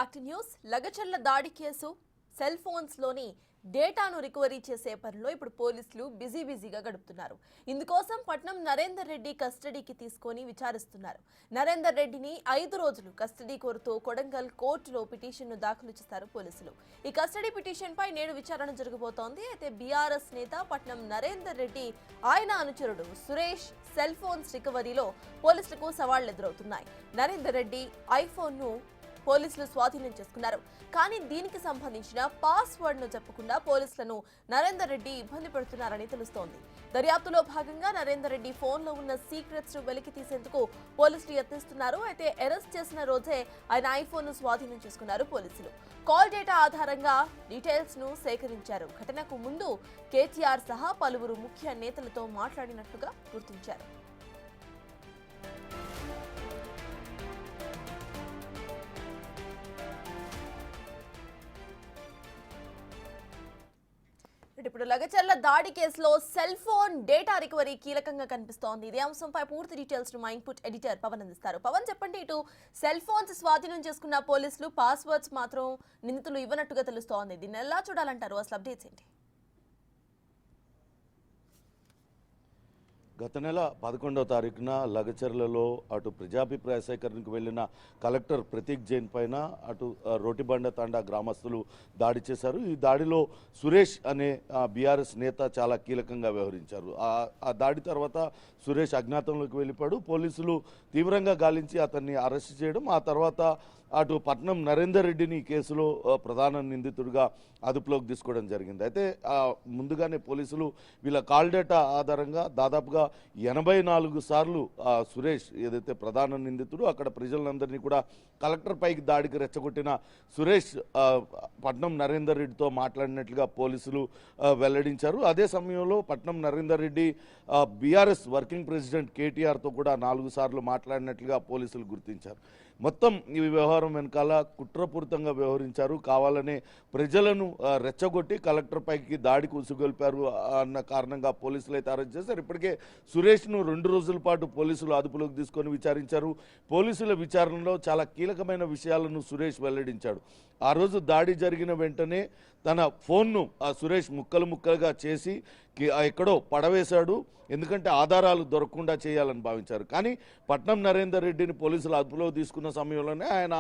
Active news Lagacharla దాడి case cell phones లోని డేటాను రికవరీ చేసే పనిలో ఇప్పుడు పోలీసులు బిజీగా గడుపుతున్నారు. ఇందుకోసం పట్నం నరేందర్ రెడ్డి కస్టడీకి తీసుకొని విచారిస్తున్నారు. నరేందర్ రెడ్డిని 5 రోజులు కస్టడీ కోరుతూ కొడంగల్ కోర్టులో పిటిషన్ను దాఖలు చేశారు పోలీసులు. ఈ కస్టడీ పిటిషన్ పై నేడు విచారణ జరగబోతోంది. అయితే బీఆర్ఎస్ నేత పట్నం నరేందర్ రెడ్డి ఆయన అనుచరుడు సురేష్ సెల్ ఫోన్స్ రికవరీలో పోలీసులకు సవాళ్లు ఎదురవుతున్నాయి. నరేందర్ రెడ్డి ఐఫోన్ను పోలీసులు స్వాధీనం చేసుకున్నారు. కానీ దీనికి సంబంధించిన పాస్వర్డ్ ను చెప్పకుండా పోలీసులను నరేందర్ రెడ్డి ఇబ్బంది పెడుతున్నారని తెలుస్తోంది. దర్యాప్తులో భాగంగా నరేందర్ రెడ్డి ఫోన్ లో ఉన్న సీక్రెట్స్ ను వెలికి తీసేందుకు పోలీసులు యత్నిస్తున్నారు. అయితే అరెస్ట్ చేసిన రోజే ఆయన ఐఫోన్ ను స్వాధీనం చేసుకున్నారు పోలీసులు. కాల్ డేటా ఆధారంగా డీటెయిల్స్ ను సేకరించారు. ఘటనకు ముందు కేటీఆర్ సహా పలువురు ముఖ్య నేతలతో మాట్లాడినట్లుగా గుర్తించారు. ఇప్పుడు లగచర్ల దాడి కేసులో సెల్ ఫోన్ డేటా రికవరీ కీలకంగా కనిపిస్తోంది. ఇదే అంశంపై పూర్తి డీటెయిల్స్ మా ఇన్పుట్ ఎడిటర్ పవన్ అందిస్తారు. పవన్, చెప్పండి, ఇటు సెల్ ఫోన్స్ స్వాధీనం చేసుకున్న పోలీసులు పాస్వర్డ్స్ మాత్రం నిందితులు ఇవ్వనట్టుగా తెలుస్తోంది. దీన్ని ఎలా చూడాలంటారు? అసలు అప్డేట్స్ ఏంటి? గత నెల 11వ తారీఖున లగచర్లలో అటు ప్రజాభిప్రాయ సేకరణకు వెళ్లిన కలెక్టర్ ప్రతీక్ జైన్ పైన అటు రోటిబండ తండా గ్రామస్తులు దాడి చేశారు. ఈ దాడిలో సురేష్ అనే బీఆర్ఎస్ నేత చాలా కీలకంగా వ్యవహరించారు. ఆ దాడి తర్వాత సురేష్ అజ్ఞాతంలోకి వెళ్ళిపోయాడు. పోలీసులు తీవ్రంగా గాలించి అతన్ని అరెస్ట్ చేయడం, ఆ తర్వాత అటు పట్నం నరేందర్ రెడ్డిని ఈ కేసులో ప్రధాన నిందితుడిగా అదుపులోకి తీసుకోవడం జరిగింది. అయితే ముందుగానే పోలీసులు వీళ్ళ కాల్ డేటా ఆధారంగా దాదాపుగా 84 సార్లు సురేష్ ఏదైతే ప్రధాన నిందితుడు అక్కడ ప్రజలందరినీ కూడా కలెక్టర్ పైకి దాడికి రెచ్చగొట్టిన సురేష్ పట్నం నరేందర్ రెడ్డితో మాట్లాడినట్లుగా పోలీసులు వెల్లడించారు. అదే సమయంలో పట్నం నరేందర్ రెడ్డి బీఆర్ఎస్ వర్కింగ్ ప్రెసిడెంట్ కేటీఆర్తో కూడా 4 సార్లు మాట్లాడినట్లుగా పోలీసులు గుర్తించారు. మొత్తం ఈ వ్యవహారం వెనకాల కుట్రపూరితంగా వ్యవహరించారు. కావాలనే ప్రజలను రెచ్చగొట్టి కలెక్టర్ పైకి దాడికి ఉసుగొల్పారు అన్న కారణంగా పోలీసులు అయితే అరెస్ట్ చేశారు. ఇప్పటికే సురేష్ను 2 రోజుల పాటు పోలీసులు అదుపులోకి తీసుకొని విచారించారు. పోలీసుల విచారణలో చాలా కీలకమైన విషయాలను సురేష్ వెల్లడించాడు. ఆ రోజు దాడి జరిగిన వెంటనే తన ఫోన్ను సురేష్ ముక్కలుగా చేసి ఎక్కడో పడవేశాడు. ఎందుకంటే ఆధారాలు దొరకకుండా చేయాలని భావించారు. కానీ పట్నం నరేందర్ రెడ్డిని పోలీసులు అదుపులో తీసుకున్న సమయంలోనే ఆయన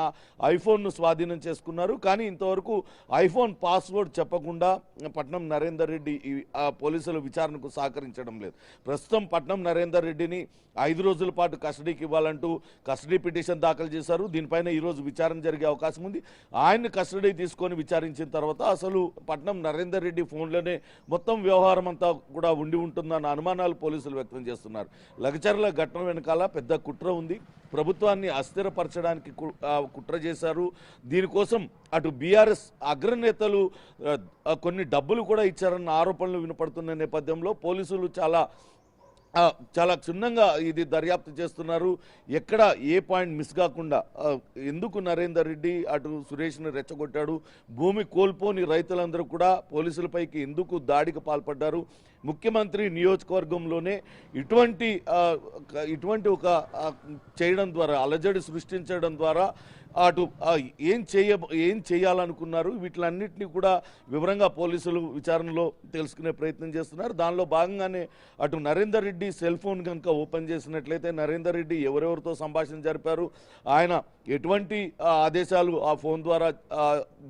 ఐఫోన్ను స్వాధీనం చేసుకున్నారు. కానీ ఇంతవరకు ఐఫోన్ పాస్వర్డ్ చెప్పకుండా పట్నం నరేందర్ రెడ్డి పోలీసుల విచారణకు సహకరించడం లేదు. ప్రస్తుతం పట్నం నరేందర్ రెడ్డిని 5 రోజుల పాటు కస్టడీకి ఇవ్వాలంటూ కస్టడీ పిటిషన్ దాఖలు చేశారు. దీనిపైన ఈరోజు విచారణ జరిగే అవకాశం ఉంది. ఆయన్ని కస్టడీ తీసుకొని విచారించిన తర్వాత అసలు పట్నం నరేందర్ రెడ్డి ఫోన్లోనే మొత్తం వ్యవహారం అంతా కూడా ఉండి ఉంటుందన్న అనుమానాలు పోలీసులు వ్యక్తం చేస్తున్నారు. లగచర్ల ఘటన వెనకాల పెద్ద కుట్ర ఉంది. ప్రభుత్వాన్ని అస్థిరపరచడానికి కుట్ర చేశారు. దీనికోసం అటు బీఆర్ఎస్ అగ్రనేతలు కొన్ని డబ్బులు కూడా ఇచ్చారన్న ఆరోపణలు వినపడుతున్న నేపథ్యంలో పోలీసులు చాలా క్షుణ్ణంగా ఇది దర్యాప్తు చేస్తున్నారు. ఎక్కడ ఏ పాయింట్ మిస్ కాకుండా ఎందుకు నరేందర్ రెడ్డి అటు సురేష్ను రెచ్చగొట్టాడు, భూమి కోల్పోని రైతులందరూ కూడా పోలీసులపైకి ఎందుకు దాడికి పాల్పడ్డారు, ముఖ్యమంత్రి నియోజకవర్గంలోనే ఇటువంటి ఒక చేయడం ద్వారా అలజడి సృష్టించడం ద్వారా అటు ఏం చేయాలనుకున్నారు, వీటిలన్నింటినీ కూడా వివరంగా పోలీసులు విచారణలో తెలుసుకునే ప్రయత్నం చేస్తున్నారు. దానిలో భాగంగానే అటు నరేందర్ రెడ్డి సెల్ ఫోన్ కనుక ఓపెన్ చేసినట్లయితే నరేందర్ రెడ్డి ఎవరెవరితో సంభాషణ జరిపారు, ఆయన ఎటువంటి ఆదేశాలు ఆ ఫోన్ ద్వారా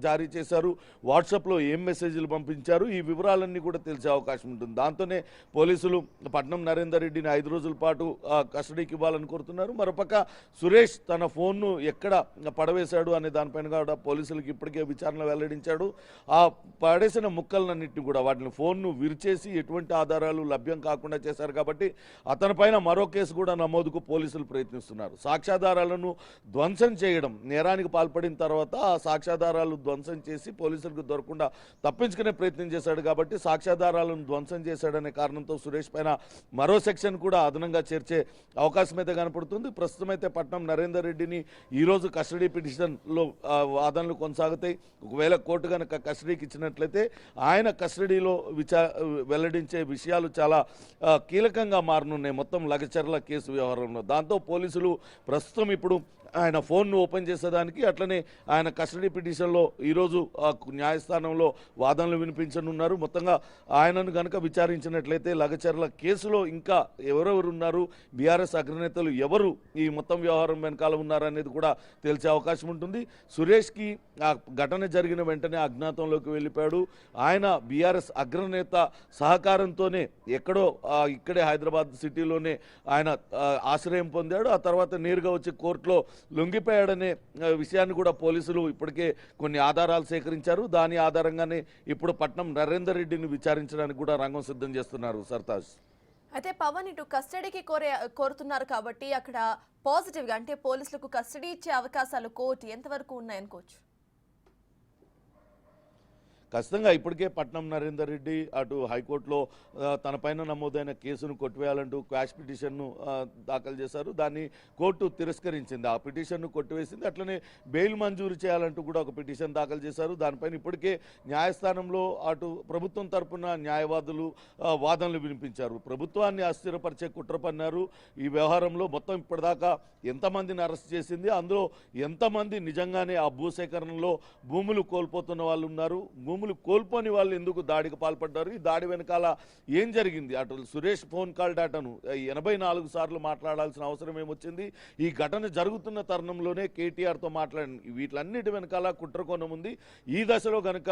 జారీ చేశారు, వాట్సాప్లో ఏం మెసేజ్లు పంపించారు, ఈ వివరాలన్నీ కూడా తెలిసే అవకాశం ఉంటుంది. దాంతోనే పోలీసులు పట్నం నరేందర్ రెడ్డిని 5 రోజుల పాటు కస్టడీకి ఇవ్వాలని కోరుతున్నారు. మరోపక్క సురేష్ తన ఫోన్ను ఎక్కడ పడవేశాడు అనే దానిపైన కూడా పోలీసులకు ఇప్పటికే విచారణ వెల్లడించాడు. ఆ పడేసిన ముక్కలన్నింటినీ కూడా వాటిని ఫోన్ను విరిచేసి ఎటువంటి ఆధారాలు లభ్యం కాకుండా చేశారు. కాబట్టి అతనిపైన మరో కేసు కూడా నమోదుకు పోలీసులు ప్రయత్నిస్తున్నారు. సాక్ష్యాధారాలను ధ్వంసం చేయడం, నేరానికి పాల్పడిన తర్వాత ఆ సాక్ష్యాధారాలు ధ్వంసం చేసి పోలీసులకు దొరకకుండా తప్పించుకునే ప్రయత్నం చేశాడు. కాబట్టి సాక్ష్యాధారాలను ధ్వంసం చేశాడనే కారణంతో సురేష్ పైన మరో సెక్షన్ కూడా అదనంగా చేర్చే అవకాశం అయితే కనపడుతుంది. ప్రస్తుతం అయితే పట్నం నరేందర్ రెడ్డిని ఈరోజు కస్టడీ పిటిషన్లో వాదనలు కొనసాగుతాయి. ఒకవేళ కోర్టు కనుక కస్టడీకి ఇచ్చినట్లయితే ఆయన కస్టడీలో వెల్లడించే విషయాలు చాలా కీలకంగా మారనున్నాయి మొత్తం లగచర్ల కేసు వ్యవహారంలో. దాంతో పోలీసులు ప్రస్తుతం ఇప్పుడు ఆయన ఫోన్ను ఓపెన్ చేసేదానికి, అట్లనే ఆయన కస్టడీ పిటిషన్లో ఈరోజు న్యాయస్థానంలో వాదనలు వినిపించనున్నారు. మొత్తంగా ఆయనను కనుక విచారించినట్లయితే లగచర్ల కేసులో ఇంకా ఎవరెవరు ఉన్నారు, బీఆర్ఎస్ అగ్రనేతలు ఎవరు ఈ మొత్తం వ్యవహారం వెనకాల ఉన్నారనేది కూడా తెలిసే అవకాశం ఉంటుంది. సురేష్కి ఆ ఘటన జరిగిన వెంటనే అజ్ఞాతంలోకి వెళ్ళిపోయాడు. ఆయన బీఆర్ఎస్ అగ్రనేత సహకారంతోనే ఎక్కడో ఇక్కడే హైదరాబాద్ సిటీలోనే ఆయన ఆశ్రయం పొందాడు. ఆ తర్వాత నేరుగా వచ్చి కోర్టులో లొంగిపోయాడనే విషయాన్ని కూడా పోలీసులు ఇప్పటికే కొన్ని ఆధారాలు సేకరించారు. దాని ఆధారంగానే ఇప్పుడు పట్నం నరేందర్ రెడ్డిని విచారించడానికి కూడా రంగం సిద్ధం చేస్తున్నారు సర్తాజ్. అయితే పవన్ ఇటు కస్టడీకి కోరుతున్నారు కాబట్టి అక్కడ పాజిటివ్గా అంటే పోలీసులకు కస్టడీ ఇచ్చే అవకాశాలు కోర్టు ఎంతవరకు ఉన్నాయనుకోవచ్చు? ఖచ్చితంగా ఇప్పటికే పట్నం నరేందర్ రెడ్డి అటు హైకోర్టులో తన పైన నమోదైన కేసును కొట్టివేయాలంటూ క్వాష్ పిటిషన్ను దాఖలు చేశారు. దాన్ని కోర్టు తిరస్కరించింది. ఆ పిటిషన్ను కొట్టివేసింది. అట్లనే బెయిల్ మంజూరు చేయాలంటూ కూడా ఒక పిటిషన్ దాఖలు చేశారు. దానిపైన ఇప్పటికే న్యాయస్థానంలో అటు ప్రభుత్వం తరపున న్యాయవాదులు వాదనలు వినిపించారు. ప్రభుత్వాన్ని అస్థిరపరిచే కుట్ర పన్నారు. ఈ వ్యవహారంలో మొత్తం ఇప్పటిదాకా ఎంతమందిని అరెస్ట్ చేసింది, అందులో ఎంతమంది నిజంగానే ఆ భూసేకరణలో భూములు కోల్పోతున్న వాళ్ళు ఉన్నారు, భూములు కోల్పోని వాళ్ళు ఎందుకు దాడికి పాల్పడ్డారు, ఈ దాడి వెనకాల ఏం జరిగింది, అటు సురేష్ ఫోన్ కాల్ డేటాను 84 సార్లు మాట్లాడాల్సిన అవసరం ఏమొచ్చింది, ఈ ఘటన జరుగుతున్న తరుణంలోనే కేటీఆర్తో మాట్లాడింది, వీటిలన్నిటి వెనకాల కుట్ర కోణం ఉంది. ఈ దశలో కనుక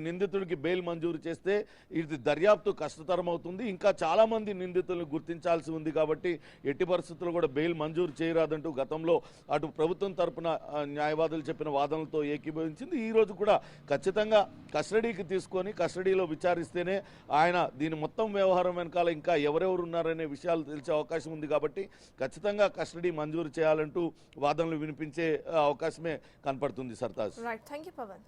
నిందితుడికి బెయిల్ మంజూరు చేస్తే ఇది దర్యాప్తు కష్టతరం అవుతుంది. ఇంకా చాలామంది నిందితులను గుర్తించాల్సి ఉంది కాబట్టి ఎట్టి పరిస్థితుల్లో కూడా బెయిల్ మంజూరు చేయరాదంటూ గతంలో అటు ప్రభుత్వం తరపున న్యాయవాదులు చెప్పిన వాదనలతో ఏకీభవించింది. ఈ రోజు కూడా ఖచ్చితంగా కస్టడీకి తీసుకొని కస్టడీలో విచారిస్తేనే ఆయన దీని మొత్తం వ్యవహారం వెనకాల ఇంకా ఎవరెవరు ఉన్నారనే విషయాలు తెలిసే అవకాశం ఉంది కాబట్టి ఖచ్చితంగా కస్టడీ మంజూరు చేయాలంటూ వాదనలు వినిపించే అవకాశమే కనపడుతుంది Sartaj. Right, thank you Pawan.